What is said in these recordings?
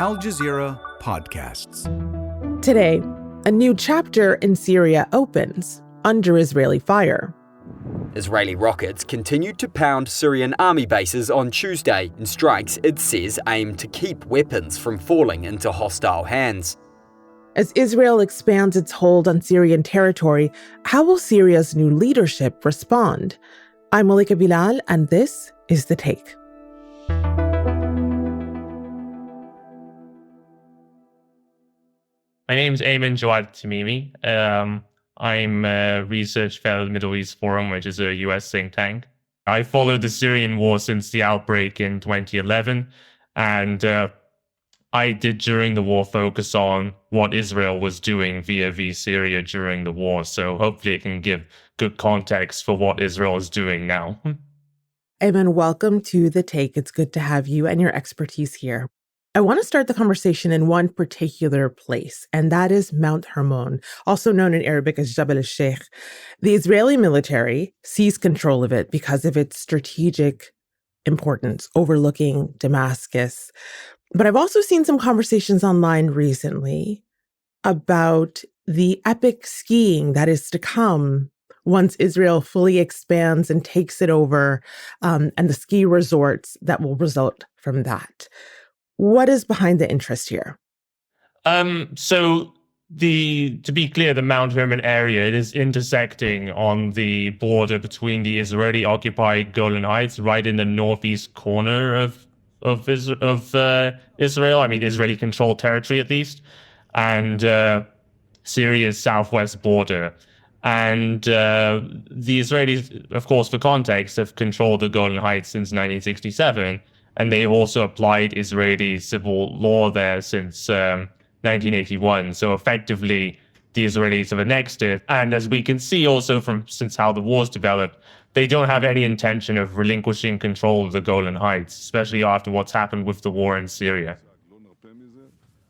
Al Jazeera podcasts. Today, a new chapter in Syria opens under Israeli fire. Israeli rockets continued to pound Syrian army bases on Tuesday in strikes it says aim to keep weapons from falling into hostile hands. As Israel expands its hold on Syrian territory, how will Syria's new leadership respond? I'm Malika Bilal, and this is The Take. My name is Aymenn Jawad Al-Tamimi. I'm a research fellow at the Middle East Forum, which is a US think tank. I followed the Syrian war since the outbreak in 2011, and I did during the war focus on what Israel was doing via Syria during the war. So hopefully it can give good context for what Israel is doing now. Aymenn, welcome to The Take. It's good to have you and your expertise here. I want to start the conversation in one particular place, and that is Mount Hermon, also known in Arabic as Jabal al-Sheikh. The Israeli military seized control of it because of its strategic importance, overlooking Damascus. But I've also seen some conversations online recently about the epic skiing that is to come once Israel fully expands and takes it over, and the ski resorts that will result from that. What is behind the interest here? To be clear, the Mount Hermon area, it is intersecting on the border between the Israeli-occupied Golan Heights, right in the northeast corner of Israel. I mean, Israeli-controlled territory at least, and Syria's southwest border. And the Israelis, of course, for context, have controlled the Golan Heights since 1967. And they've also applied Israeli civil law there since 1981. So effectively, the Israelis have annexed it. And as we can see also since how the war's developed, they don't have any intention of relinquishing control of the Golan Heights, especially after what's happened with the war in Syria.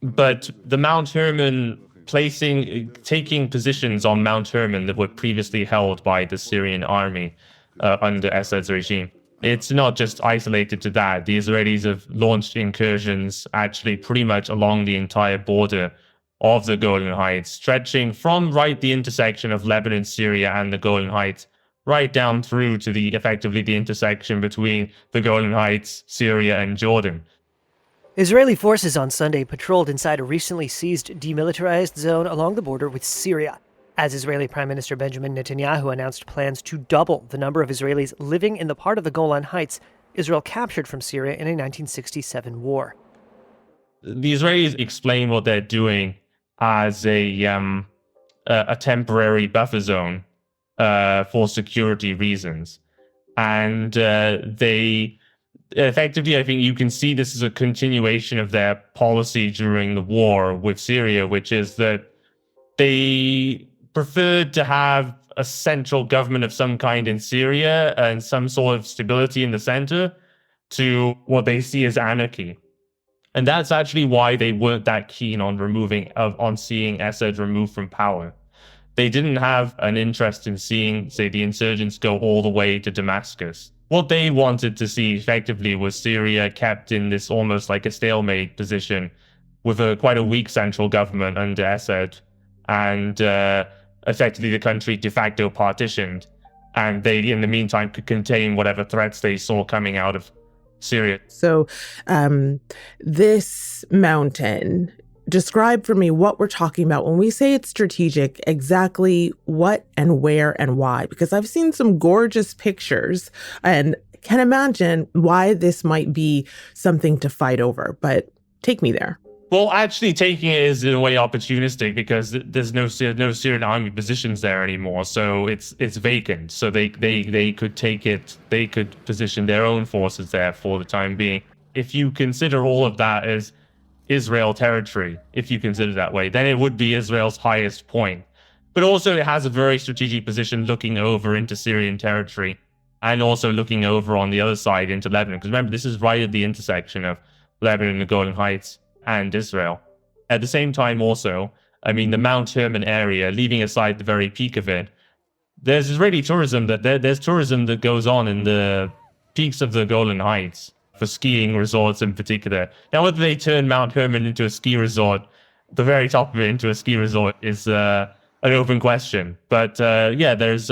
But the Mount Hermon taking positions on Mount Hermon that were previously held by the Syrian army under Assad's regime. It's not just isolated to that. The Israelis have launched incursions actually pretty much along the entire border of the Golan Heights, stretching from the intersection of Lebanon, Syria, and the Golan Heights, right down through to effectively the intersection between the Golan Heights, Syria, and Jordan. Israeli forces on Sunday patrolled inside a recently seized demilitarized zone along the border with Syria, as Israeli Prime Minister Benjamin Netanyahu announced plans to double the number of Israelis living in the part of the Golan Heights Israel captured from Syria in a 1967 war. The Israelis explain what they're doing as a temporary buffer zone for security reasons. And they effectively, I think you can see this as a continuation of their policy during the war with Syria, which is that they preferred to have a central government of some kind in Syria and some sort of stability in the center to what they see as anarchy. And that's actually why they weren't that keen on seeing Assad removed from power. They didn't have an interest in seeing, say, the insurgents go all the way to Damascus. What they wanted to see effectively was Syria kept in this almost like a stalemate position with quite a weak central government under Assad, and effectively the country de facto partitioned, and they, in the meantime, could contain whatever threats they saw coming out of Syria. So this mountain, describe for me what we're talking about. When we say it's strategic, exactly what and where and why? Because I've seen some gorgeous pictures and can imagine why this might be something to fight over, but take me there. Well, actually taking it is in a way opportunistic because there's no Syrian army positions there anymore, so it's vacant. So they could take it, they could position their own forces there for the time being. If you consider all of that as Israel territory, if you consider it that way, then it would be Israel's highest point. But also it has a very strategic position looking over into Syrian territory and also looking over on the other side into Lebanon. Because remember, this is right at the intersection of Lebanon and the Golan Heights and Israel. At the same time also, I mean, the Mount Hermon area, leaving aside the very peak of it, there's Israeli tourism there's tourism that goes on in the peaks of the Golan Heights for skiing resorts in particular. Now, whether they turn Mount Hermon into a ski resort, the very top of it into a ski resort, is an open question. But there is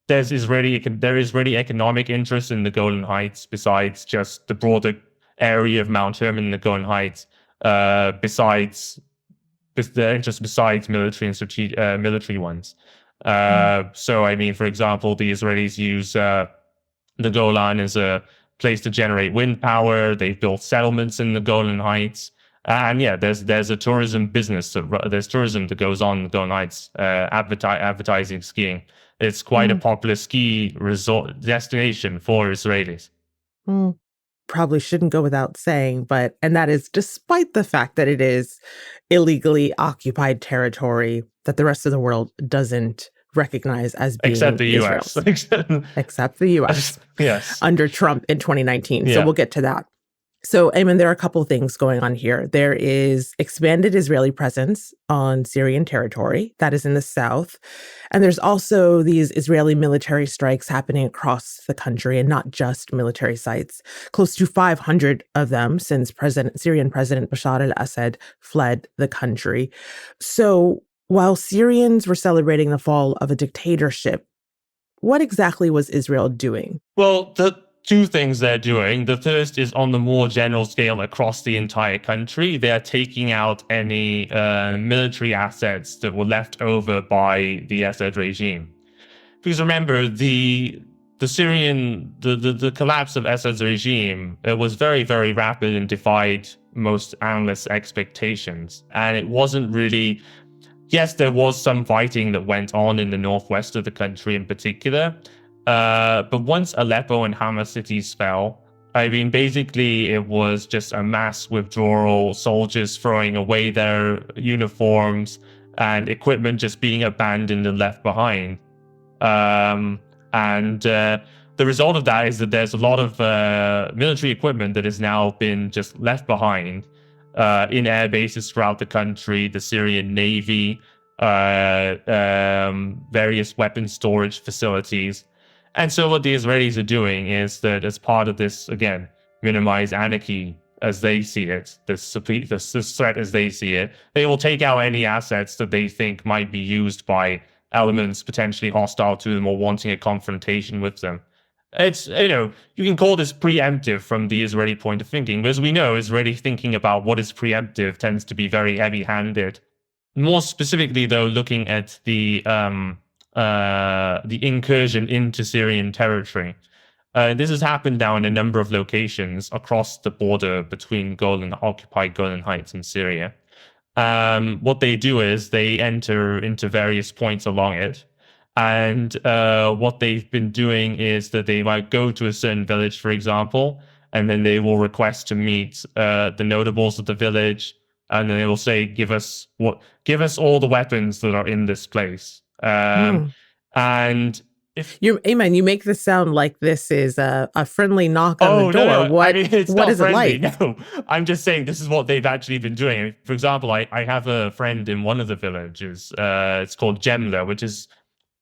Israeli economic interest in the Golan Heights besides just the broader area of Mount Hermon and the Golan Heights. Besides military and military ones. So, I mean, for example, the Israelis use the Golan as a place to generate wind power. They've built settlements in the Golan Heights. And yeah, there's a tourism business. There's tourism that goes on in the Golan Heights, advertising skiing. It's quite a popular ski resort destination for Israelis. Probably shouldn't go without saying, and that is despite the fact that it is illegally occupied territory that the rest of the world doesn't recognize as being except the U.S. Except the U.S. Yes. Under Trump in 2019. So we'll get to that. So, Aymenn, there are a couple things going on here. There is expanded Israeli presence on Syrian territory that is in the south. And there's also these Israeli military strikes happening across the country and not just military sites. Close to 500 of them since Syrian President Bashar al-Assad fled the country. So while Syrians were celebrating the fall of a dictatorship, what exactly was Israel doing? Well, the two things they're doing. The first is on the more general scale across the entire country. They're taking out any military assets that were left over by the Assad regime. Because remember, the collapse of Assad's regime, it was very, very rapid and defied most analysts' expectations. And it wasn't really... Yes, there was some fighting that went on in the northwest of the country in particular. But once Aleppo and Hama cities fell, I mean, basically it was just a mass withdrawal, soldiers throwing away their uniforms and equipment just being abandoned and left behind. The result of that is that there's a lot of military equipment that has now been just left behind in air bases throughout the country, the Syrian Navy, various weapon storage facilities. And so what the Israelis are doing is that as part of this, again, minimize anarchy as they see it, this threat as they see it, they will take out any assets that they think might be used by elements potentially hostile to them or wanting a confrontation with them. It's, you can call this preemptive from the Israeli point of thinking, but as we know, Israeli thinking about what is preemptive tends to be very heavy-handed. More specifically, though, looking at the incursion into Syrian territory. This has happened now in a number of locations across the border between occupied Golan Heights and Syria. What they do is they enter into various points along it. And what they've been doing is that they might go to a certain village, for example, and then they will request to meet the notables of the village. And then they will say, give us all the weapons that are in this place. And if Aymenn, you make this sound like this is a friendly knock on the door. No. What, I mean, it's what not is friendly, it like? No, I'm just saying this is what they've actually been doing. For example, I have a friend in one of the villages. It's called Jemla, which is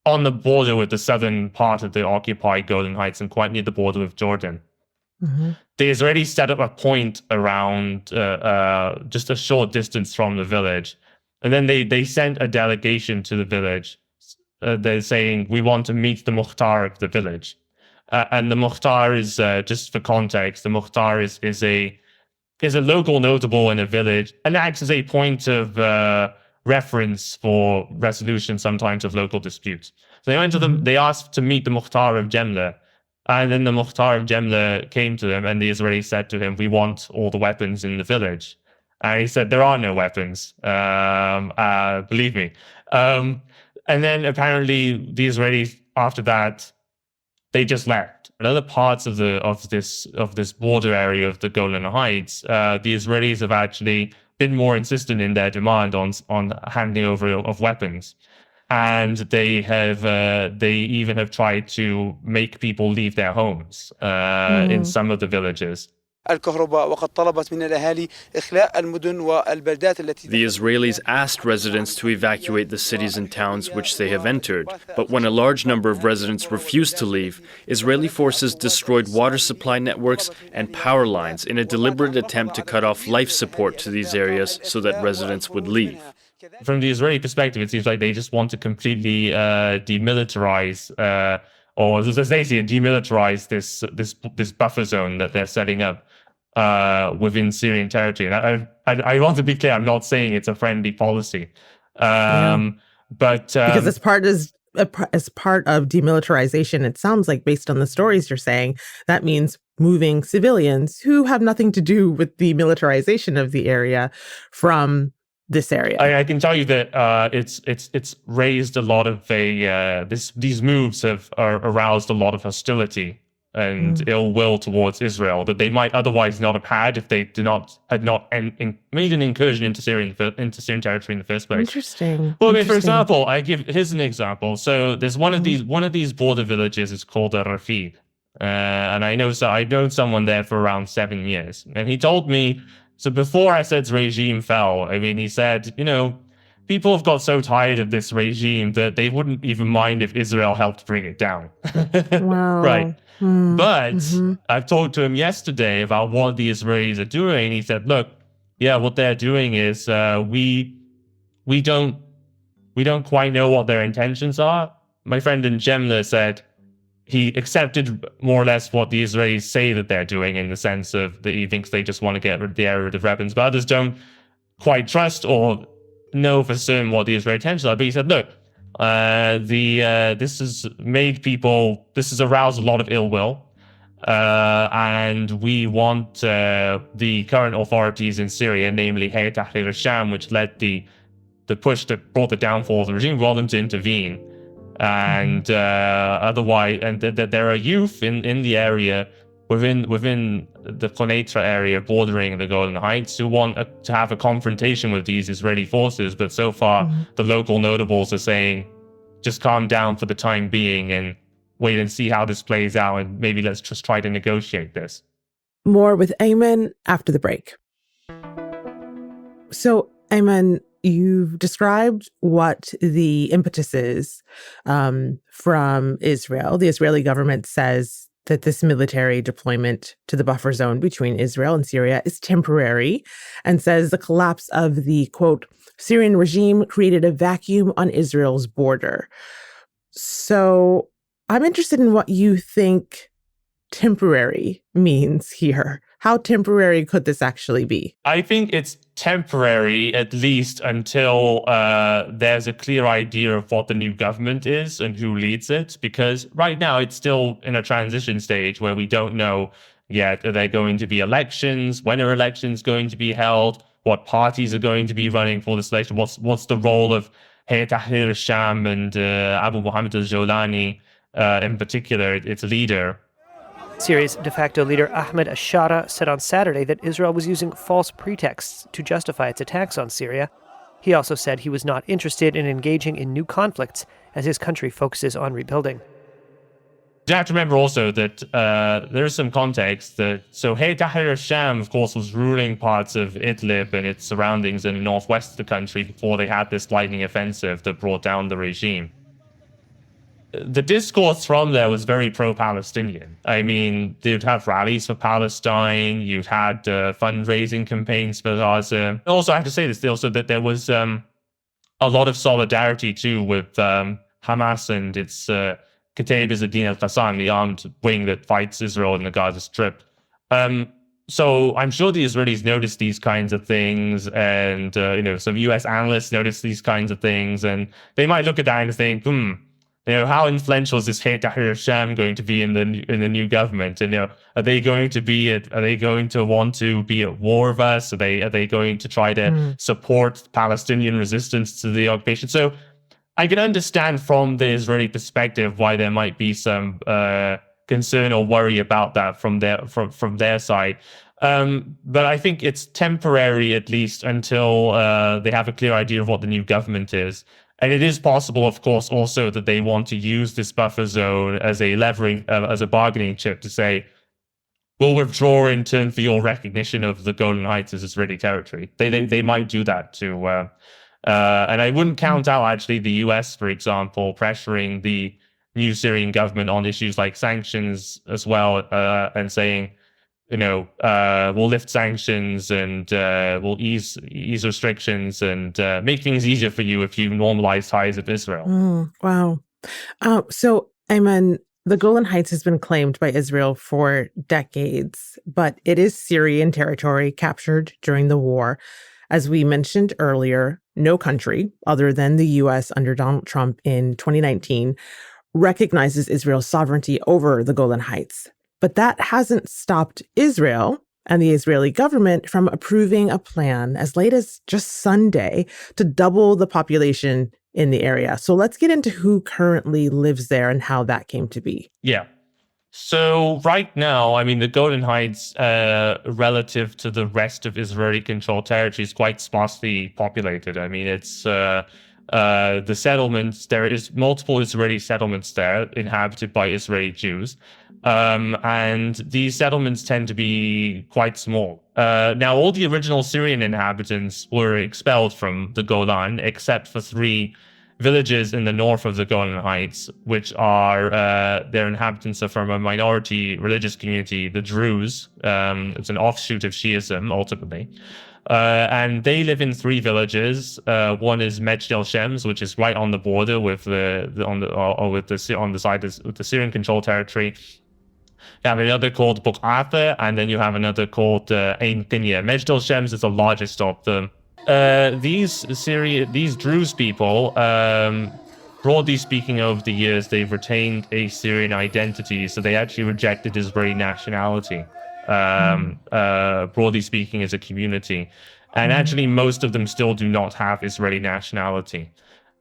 on the border with the southern part of the occupied Golan Heights and quite near the border with Jordan. Mm-hmm. The Israelis set up a point around just a short distance from the village. And then they sent a delegation to the village. They're saying, we want to meet the Mukhtar of the village. And the Mukhtar is, just for context, the Mukhtar is a local notable in a village and acts as a point of reference for resolution sometimes of local disputes. So they went to them, they asked to meet the Mukhtar of Jemla. And then the Mukhtar of Jemla came to them and the Israelis said to him, we want all the weapons in the village. And he said, there are no weapons, believe me. And then apparently the Israelis, after that, they just left. In other parts of this border area of the Golan Heights, the Israelis have actually been more insistent in their demand on handing over of weapons. And they even have tried to make people leave their homes in some of the villages. The Israelis asked residents to evacuate the cities and towns which they have entered, but when a large number of residents refused to leave, Israeli forces destroyed water supply networks and power lines in a deliberate attempt to cut off life support to these areas so that residents would leave. From the Israeli perspective, it seems like they just want to completely demilitarize, or as they say, demilitarize this buffer zone that they're setting up within Syrian territory. And I want to be clear, I'm not saying it's a friendly policy, but because as part of demilitarization, it sounds like, based on the stories you're saying, that means moving civilians who have nothing to do with the militarization of the area from this area. I can tell you that it's raised a lot of these moves have aroused a lot of hostility and ill will towards Israel that they might otherwise not have had if they had not made an incursion into Syrian territory in the first place. Interesting. Well, I mean, for example, here's an example. So there's one of these border villages is called Rafid, and I know someone there for around 7 years, and he told me. So before Assad's regime fell, I mean, he said, people have got so tired of this regime that they wouldn't even mind if Israel helped bring it down. Wow. Right. But I've talked to him yesterday about what the Israelis are doing. He said, look, yeah, what they're doing is we don't quite know what their intentions are. My friend in Jemla said he accepted more or less what the Israelis say that they're doing, in the sense of that he thinks they just want to get rid of weapons, but others don't quite trust or know for certain what the Israeli intentions are. But he said, look, this has aroused a lot of ill will, and we want the current authorities in Syria, namely Hayat Tahrir al-Sham, which led the push that brought the downfall of the regime, we want them to intervene. And otherwise, and that there are youth in the area within the Quneitra area bordering the Golan Heights who want to have a confrontation with these Israeli forces. But so far, the local notables are saying, just calm down for the time being and wait and see how this plays out, and maybe let's just try to negotiate this. More with Aymenn after the break. So, Aymenn, you've described what the impetus is from Israel. The Israeli government says that this military deployment to the buffer zone between Israel and Syria is temporary, and says the collapse of the, quote, Syrian regime created a vacuum on Israel's border. So I'm interested in what you think temporary means here. How temporary could this actually be? I think it's temporary, at least until there's a clear idea of what the new government is and who leads it. Because right now it's still in a transition stage where we don't know yet. Are there going to be elections? When are elections going to be held? What parties are going to be running for this election? What's the role of Hayat Tahrir al-Sham and Abu Muhammad al-Jawlani, in particular, its leader? Syria's de facto leader Ahmed Ashara said on Saturday that Israel was using false pretexts to justify its attacks on Syria. He also said he was not interested in engaging in new conflicts as his country focuses on rebuilding. You have to remember also that there is some context. So Hayat Tahrir al-Sham, of course, was ruling parts of Idlib and its surroundings in the northwest of the country before they had this lightning offensive that brought down the regime. The discourse from there was very pro-Palestinian. I mean, they'd have rallies for Palestine. You'd had fundraising campaigns for Gaza. Also, I have to say this also, that there was a lot of solidarity too with Hamas and its Kataib Izz-ad-Din al-Qassam, the armed wing that fights Israel in the Gaza Strip. So I'm sure the Israelis noticed these kinds of things, and some U.S. analysts noticed these kinds of things, and they might look at that and think, how influential is this Hayat Tahrir al-Sham going to be in the new government? And are they going to want to be at war with us? Are they going to try to support Palestinian resistance to the occupation? So I can understand from the Israeli perspective why there might be some concern or worry about that from their side. But I think it's temporary, at least until they have a clear idea of what the new government is. And it is possible, of course, also that they want to use this buffer zone as a bargaining chip to say, will withdraw in turn for your recognition of the Golan Heights as Israeli territory. They might do that too. And I wouldn't count out, actually, the US, for example, pressuring the new Syrian government on issues like sanctions as well, and saying, we'll lift sanctions and we'll ease restrictions and make things easier for you if you normalize ties with Israel. Wow. So, Aymenn, the Golan Heights has been claimed by Israel for decades, but it is Syrian territory captured during the war. As we mentioned earlier, no country other than the U.S. under Donald Trump in 2019 recognizes Israel's sovereignty over the Golan Heights. But that hasn't stopped Israel and the Israeli government from approving a plan as late as just Sunday to double the population in the area. So let's get into who currently lives there and how that came to be. Yeah. So right now, I mean, the Golan Heights, relative to the rest of Israeli-controlled territory, is quite sparsely populated. I mean, it's the settlements. There is multiple Israeli settlements there, inhabited by Israeli Jews, and these settlements tend to be quite small. Now, all the original Syrian inhabitants were expelled from the Golan, except for 3 villages in the north of the Golan Heights, which are, their inhabitants are from a minority religious community, the Druz. It's an offshoot of Shiism, ultimately. And they live in 3 villages. One is Majd al-Shems, which is right on the border with on the side of the Syrian-controlled territory. You have another called Buq'atha, and then you have another called Ain Tinya. Majd al-Shems is the largest of them. These Druz people, broadly speaking, over the years, they've retained a Syrian identity, so they actually rejected Israeli nationality, broadly speaking, as a community. And actually, most of them still do not have Israeli nationality.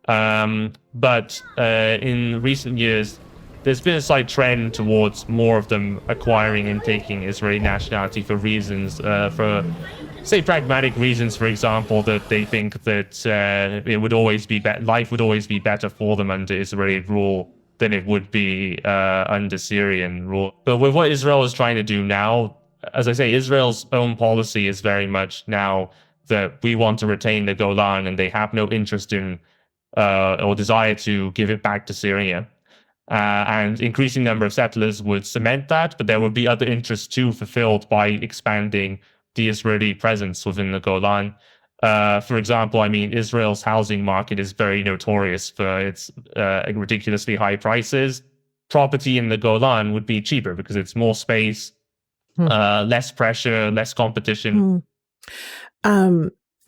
But in recent years, there's been a slight trend towards more of them acquiring and taking Israeli nationality for reasons, say pragmatic reasons, for example, that they think that it would always be life would always be better for them under Israeli rule than it would be under Syrian rule. But with what Israel is trying to do now, as I say, Israel's own policy is very much now that we want to retain the Golan, and they have no interest in or desire to give it back to Syria. And increasing number of settlers would cement that, but there would be other interests too fulfilled by expanding the Israeli presence within the Golan. For example, I mean, Israel's housing market is very notorious for its ridiculously high prices. Property in the Golan would be cheaper because it's more space, less pressure, less competition.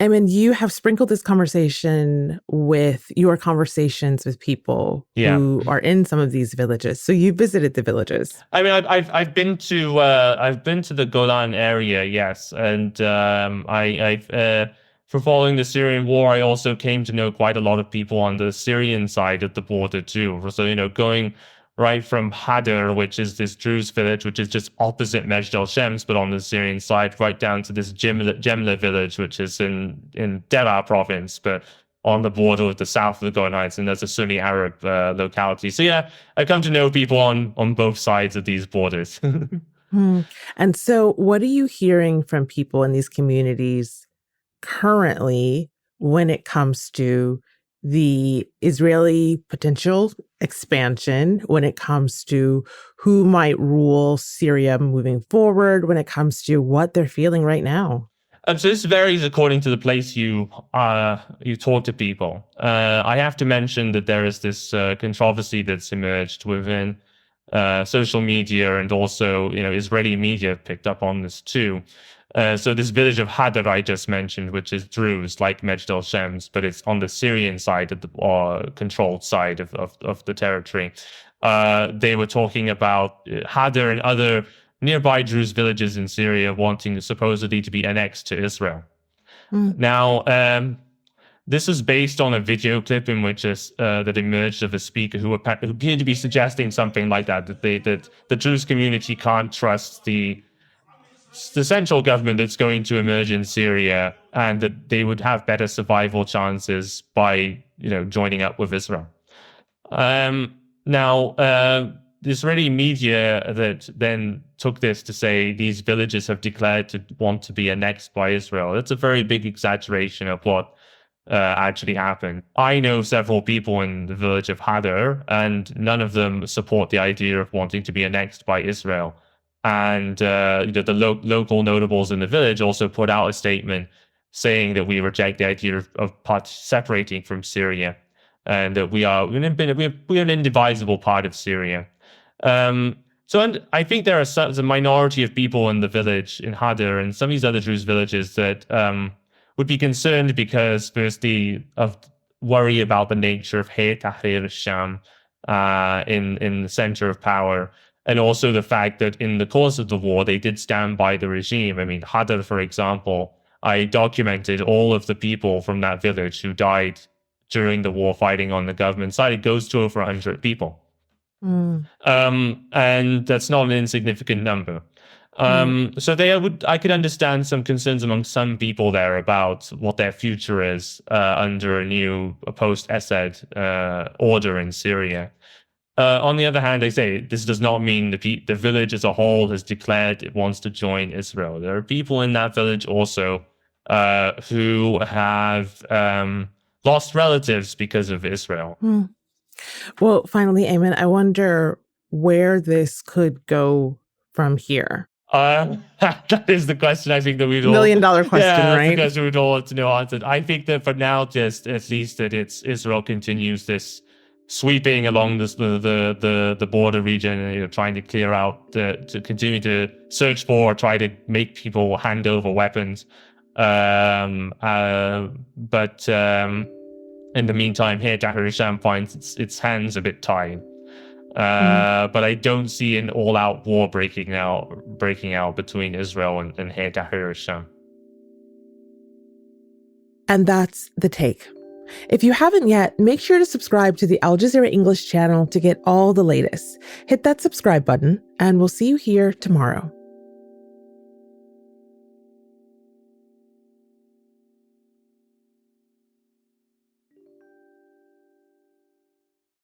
I mean, you have sprinkled this conversation with your conversations with people who are in some of these villages. So you visited the villages. I mean, I've been to the Golan area, yes, and for following the Syrian war, I also came to know quite a lot of people on the Syrian side of the border too. So going right from Hagir, which is this Druz village, which is just opposite Majd al-Shems, but on the Syrian side, right down to this Jemla village, which is in Deraa province, but on the border with the south of the Golan Heights, and that's a Sunni Arab locality. So yeah, I come to know people on both sides of these borders. And so what are you hearing from people in these communities currently when it comes to the Israeli potential expansion, when it comes to who might rule Syria moving forward, when it comes to what they're feeling right now? So this varies according to the place you talk to people. I have to mention that there is this controversy that's emerged within social media, and also Israeli media picked up on this too. So this village of Hagir I just mentioned, which is Druz, like Majd al-Shems, but it's on the Syrian side of the controlled side of the territory. They were talking about Hagir and other nearby Druze villages in Syria wanting supposedly to be annexed to Israel. Now, this is based on a video clip in which that emerged of a speaker who appeared to be suggesting something like that the Druze community can't trust the central government that's going to emerge in Syria, and that they would have better survival chances by joining up with Israel. Now, the Israeli media that then took this to say these villages have declared to want to be annexed by Israel. It's a very big exaggeration of what actually happened. I know several people in the village of Hagir, and none of them support the idea of wanting to be annexed by Israel. And the local notables in the village also put out a statement saying that we reject the idea of separating from Syria, and that we're an indivisible part of Syria. And I think there are a minority of people in the village in Hagir and some of these other Druze villages that would be concerned because, firstly, of worry about the nature of Hayat Tahrir al-Sham in the center of power, and also the fact that in the course of the war, they did stand by the regime. I mean, Hagir, for example, I documented all of the people from that village who died during the war fighting on the government side. It goes to over 100 people. And that's not an insignificant number. So I could understand some concerns among some people there about what their future is under a new post-Assad order in Syria. On the other hand, I say this does not mean the village as a whole has declared it wants to join Israel. There are people in that village also who have lost relatives because of Israel. Well, finally, Aymenn, I wonder where this could go from here. That is the question I think that we'd all... Million-dollar question, right? Yeah, because we'd all want to know answered. I think that for now, just at least that Israel continues this sweeping along the border region, trying to clear out, to continue to search for, try to make people hand over weapons. But in the meantime, here Tahrir al-Sham finds its hands a bit tied. But I don't see an all-out war breaking out between Israel and Hayat Tahrir al-Sham. And that's The Take. If you haven't yet, make sure to subscribe to the Al Jazeera English channel to get all the latest. Hit that subscribe button, and we'll see you here tomorrow.